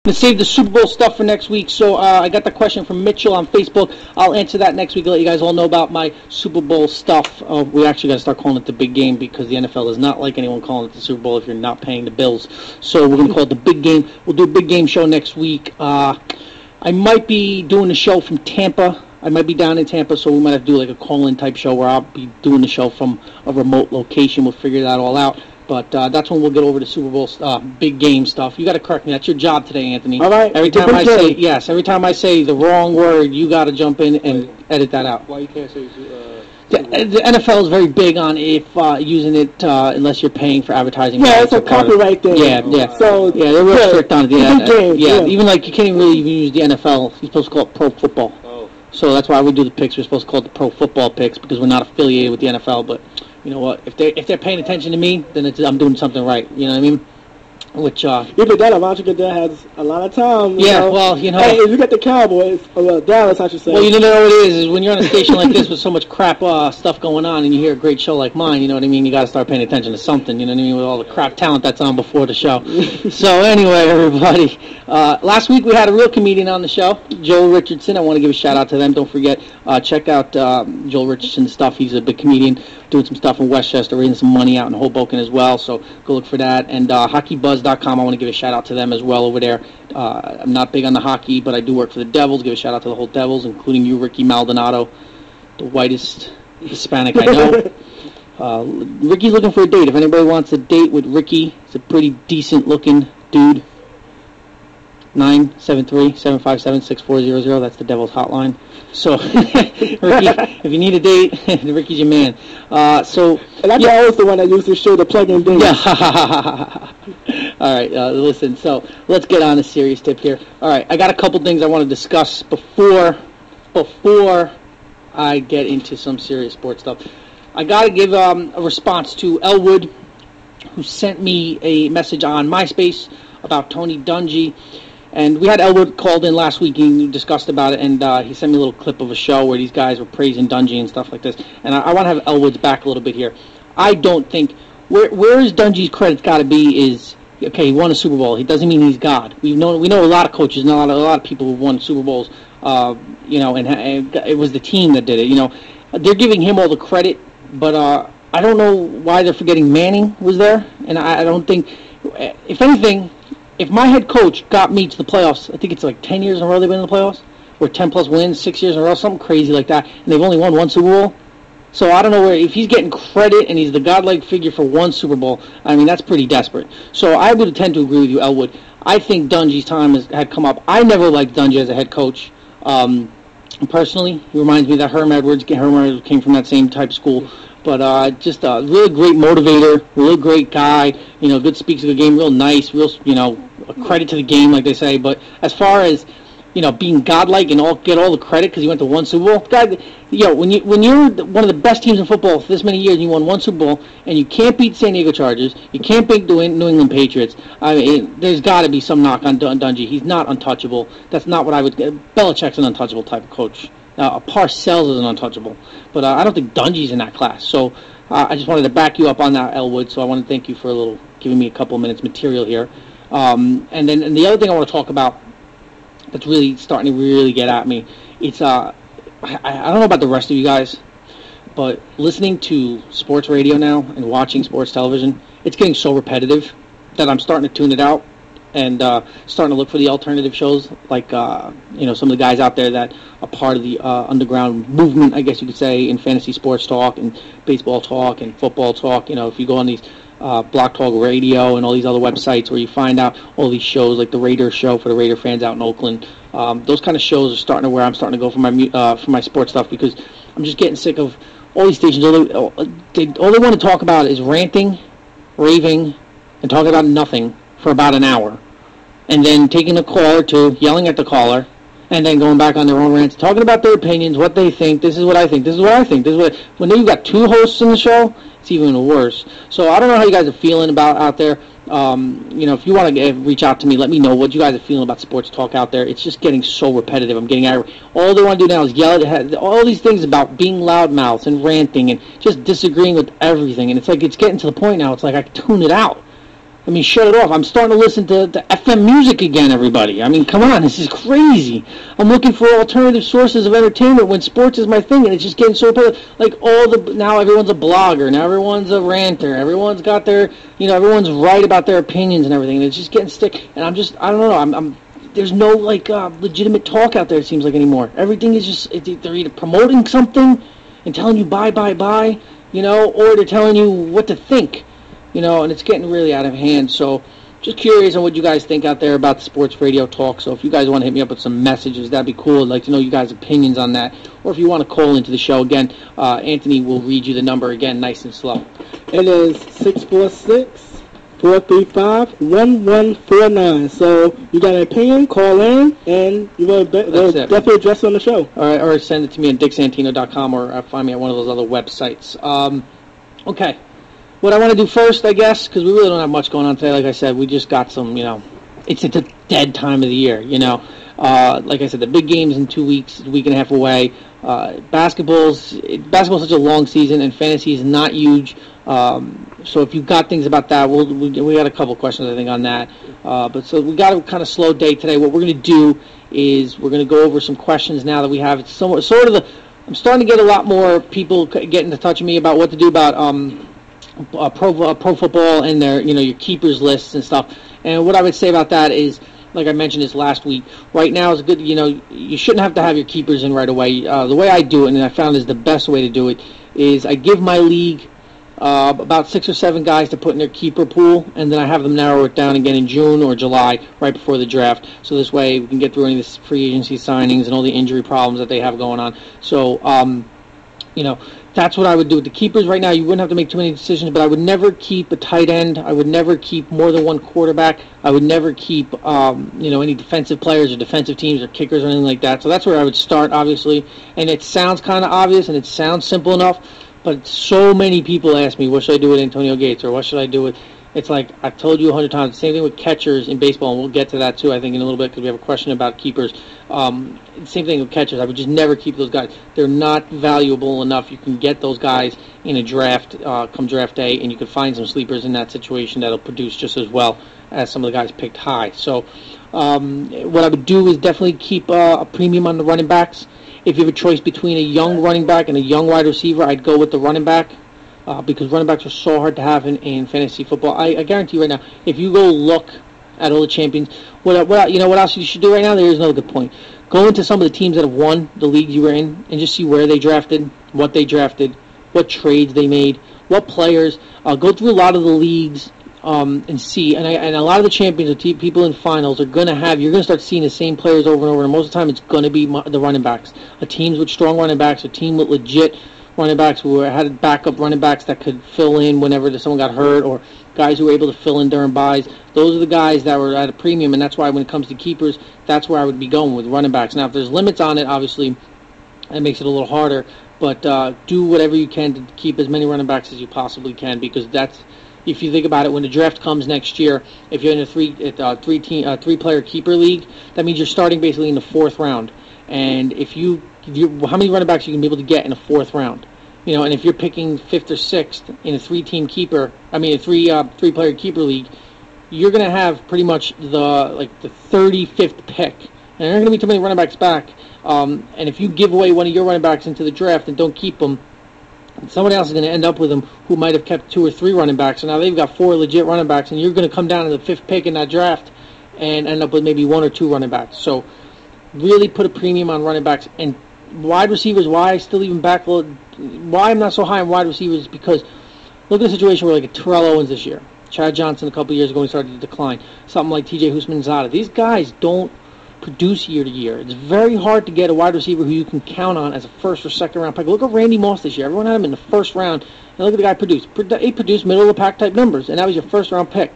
to save the Super Bowl stuff for next week. So I got the question from Mitchell on Facebook. I'll answer that next week. I'll let you guys all know about my Super Bowl stuff. We actually got to start calling it the big game because the NFL does not like anyone calling it the Super Bowl if you're not paying the bills. So we're going to call it the big game. We'll do a big game show next week. I might be doing a show from Tampa. I might be down in Tampa, so we might have to do like a call-in type show where I'll be doing the show from a remote location. We'll figure that all out. But that's when we'll get over the Super Bowl big game stuff. You got to correct me. That's your job today, Anthony. All right. Every time I say the wrong word, you got to jump in and edit that out. Why you can't say? The NFL is very big on if using it unless you're paying for advertising. Yeah, it's a copyright thing. Yeah. So yeah, they're real strict on it. Yeah, even like you can't even really even use the NFL. You're supposed to call it pro football. Oh. So that's why we do the picks. We're supposed to call it the pro football picks because we're not affiliated with the NFL. But you know what? If they're paying attention to me, then I'm doing something right. You know what I mean? Which even that Avante that has a lot of time. Well, you know. Hey, if you got the Cowboys, or Dallas, I should say. Well, you know what it is when you're on a station like this with so much crap stuff going on, and you hear a great show like mine. You know what I mean? You got to start paying attention to something. You know what I mean? With all the crap talent that's on before the show. So anyway, everybody, last week we had a real comedian on the show, Joel Richardson. I want to give a shout out to them. Don't forget, check out Joel Richardson's stuff. He's a big comedian, doing some stuff in Westchester, raising some money out in Hoboken as well. So go look for that. And HockeyBuzz.com. I want to give a shout out to them as well over there. I'm not big on the hockey, but I do work for the Devils. Give a shout out to the whole Devils, including you, Ricky Maldonado, the whitest Hispanic I know. Ricky's looking for a date. If anybody wants a date with Ricky, he's a pretty decent looking dude. 973-757-6400. That's the Devil's hotline. So, Ricky, if you need a date, Ricky's your man. And I was the one that used to show the plug-in date. Yeah. All right, listen, so let's get on a serious tip here. All right, I got a couple things I want to discuss before I get into some serious sports stuff. I got to give a response to Elwood, who sent me a message on MySpace about Tony Dungy. And we had Elwood called in last week and we discussed about it, and he sent me a little clip of a show where these guys were praising Dungy and stuff like this. And I want to have Elwood's back a little bit here. I don't think where is Dungy's credit's got to be is, okay, he won a Super Bowl. He doesn't mean he's God. We know a lot of coaches and a lot of people who won Super Bowls. And it was the team that did it. You know, they're giving him all the credit, but I don't know why they're forgetting Manning was there. And I don't think, if anything, if my head coach got me to the playoffs, I think it's like 10 years in a row they've been in the playoffs, or 10 plus wins, 6 years in a row, something crazy like that, and they've only won one Super Bowl. So I don't know if he's getting credit and he's the godlike figure for one Super Bowl. I mean, that's pretty desperate. So I would tend to agree with you, Elwood. I think Dungy's time had come up. I never liked Dungy as a head coach. Personally, he reminds me of that Herm Edwards. Herm Edwards came from that same type of school. But just a really great motivator, really great guy, good speaks of the game, real nice, real, a credit to the game, like they say. But as far as, being godlike and get all the credit because he went to one Super Bowl, God, when you're one of the best teams in football for this many years and you won one Super Bowl and you can't beat San Diego Chargers, you can't beat New England Patriots, I mean, there's got to be some knock on Dungy. He's not untouchable. That's not what I would get. Belichick's an untouchable type of coach. Parcells is an untouchable, but I don't think Dungy's in that class. So I just wanted to back you up on that, Elwood. So I want to thank you for giving me a couple of minutes material here. And the other thing I want to talk about that's really starting to really get at me, it's I don't know about the rest of you guys, but listening to sports radio now and watching sports television, it's getting so repetitive that I'm starting to tune it out. And starting to look for the alternative shows, like some of the guys out there that are part of the underground movement, I guess you could say, in fantasy sports talk and baseball talk and football talk. If you go on these Block Talk Radio and all these other websites where you find out all these shows, like the Raider Show for the Raider fans out in Oakland, those kind of shows are starting to where I'm starting to go for my sports stuff, because I'm just getting sick of all these stations. All they want to talk about is ranting, raving, and talking about nothing for about an hour, and then taking a call or two, yelling at the caller, and then going back on their own rants, talking about their opinions, what they think, this is what I think, this is what I think, this is what... When you've got two hosts in the show, it's even worse. So I don't know how you guys are feeling about out there. If you want to reach out to me, let me know what you guys are feeling about sports talk out there. It's just getting so repetitive. I'm getting angry. All they want to do now is yell at all these things about being loudmouths and ranting and just disagreeing with everything. And it's like it's getting to the point now. It's like I can tune it out. I mean, shut it off. I'm starting to listen to FM music again, everybody. I mean, come on, this is crazy. I'm looking for alternative sources of entertainment when sports is my thing, and it's just getting so like now everyone's a blogger, now everyone's a ranter, everyone's got their, everyone's right about their opinions and everything, and it's just getting stick. And I don't know, I'm there's no legitimate talk out there. It seems like anymore. Everything is just they're either promoting something and telling you buy, or they're telling you what to think. And it's getting really out of hand. So just curious on what you guys think out there about the sports radio talk. So if you guys want to hit me up with some messages, that'd be cool. I'd like to know you guys' opinions on that. Or if you want to call into the show again, Anthony will read you the number again, nice and slow. It is 646-435-1149. So you got an opinion, call in, and they'll definitely address it on the show. All right, or send it to me at dicksantino.com or find me at one of those other websites. Okay. What I want to do first, I guess, because we really don't have much going on today. Like I said, we just got some, it's a dead time of the year, Like I said, the big game's in 2 weeks, a week and a half away. Basketball's such a long season, and fantasy is not huge. So if you've got things about that, we got a couple questions, I think, on that. But so we got a kind of slow day today. What we're going to do is we're going to go over some questions now that we have. It's I'm starting to get a lot more people getting in touch with me about what to do about pro football and their your keepers lists and stuff. And what I would say about that is, like I mentioned this last week, right now is good. You shouldn't have to have your keepers in right away. The way I do it, and I found is the best way to do it, is I give my league about 6 or 7 guys to put in their keeper pool, and then I have them narrow it down again in June or July, right before the draft. So this way we can get through any of the free agency signings and all the injury problems that they have going on. So that's what I would do with the keepers right now. You wouldn't have to make too many decisions, but I would never keep a tight end. I would never keep more than one quarterback. I would never keep, any defensive players or defensive teams or kickers or anything like that. So that's where I would start, obviously. And it sounds kind of obvious and it sounds simple enough, but so many people ask me, what should I do with Antonio Gates, or what should I do with... It's like I've told you 100 times. Same thing with catchers in baseball, and we'll get to that too, I think, in a little bit, because we have a question about keepers. Same thing with catchers. I would just never keep those guys. They're not valuable enough. You can get those guys in a draft come draft day, and you can find some sleepers in that situation that'll produce just as well as some of the guys picked high. So what I would do is definitely keep a premium on the running backs. If you have a choice between a young running back and a young wide receiver, I'd go with the running back. Because running backs are so hard to have in fantasy football. I guarantee you right now, if you go look at all the champions, what else you should do right now? There is another good point. Go into some of the teams that have won the leagues you were in and just see where they drafted, what trades they made, what players. Go through a lot of the leagues and see. And a lot of the champions, the people in finals, you're going to start seeing the same players over and over. And most of the time, it's going to be the running backs. Teams with strong running backs, a team with legit running backs who had backup running backs that could fill in whenever someone got hurt, or guys who were able to fill in during buys. Those are the guys that were at a premium, and that's why when it comes to keepers, that's where I would be going with running backs. Now, if there's limits on it, obviously, it makes it a little harder, but do whatever you can to keep as many running backs as you possibly can, because that's, if you think about it, when the draft comes next year, if you're in a three-player keeper league, that means you're starting basically in the 4th round. And how many running backs you can be able to get in a 4th round? And if you're picking 5th or 6th in a three-player keeper league, you're going to have pretty much the 35th pick. And there aren't going to be too many running backs back. And if you give away one of your running backs into the draft and don't keep them, somebody else is going to end up with them who might have kept 2 or 3 running backs. So now they've got 4 legit running backs, and you're going to come down to the 5th pick in that draft and end up with maybe 1 or 2 running backs. So really put a premium on running backs. And wide receivers, why I'm not so high on wide receivers, because look at the situation where, like, a Terrell Owens this year, Chad Johnson a couple years ago, he started to decline, something like TJ Houshmandzadeh. These guys don't produce year to year. It's very hard to get a wide receiver who you can count on as a 1st or 2nd round pick. Look at Randy Moss this year. Everyone had him in the 1st round, and look at the guy produced. He produced middle of the pack type numbers, and that was your 1st round pick.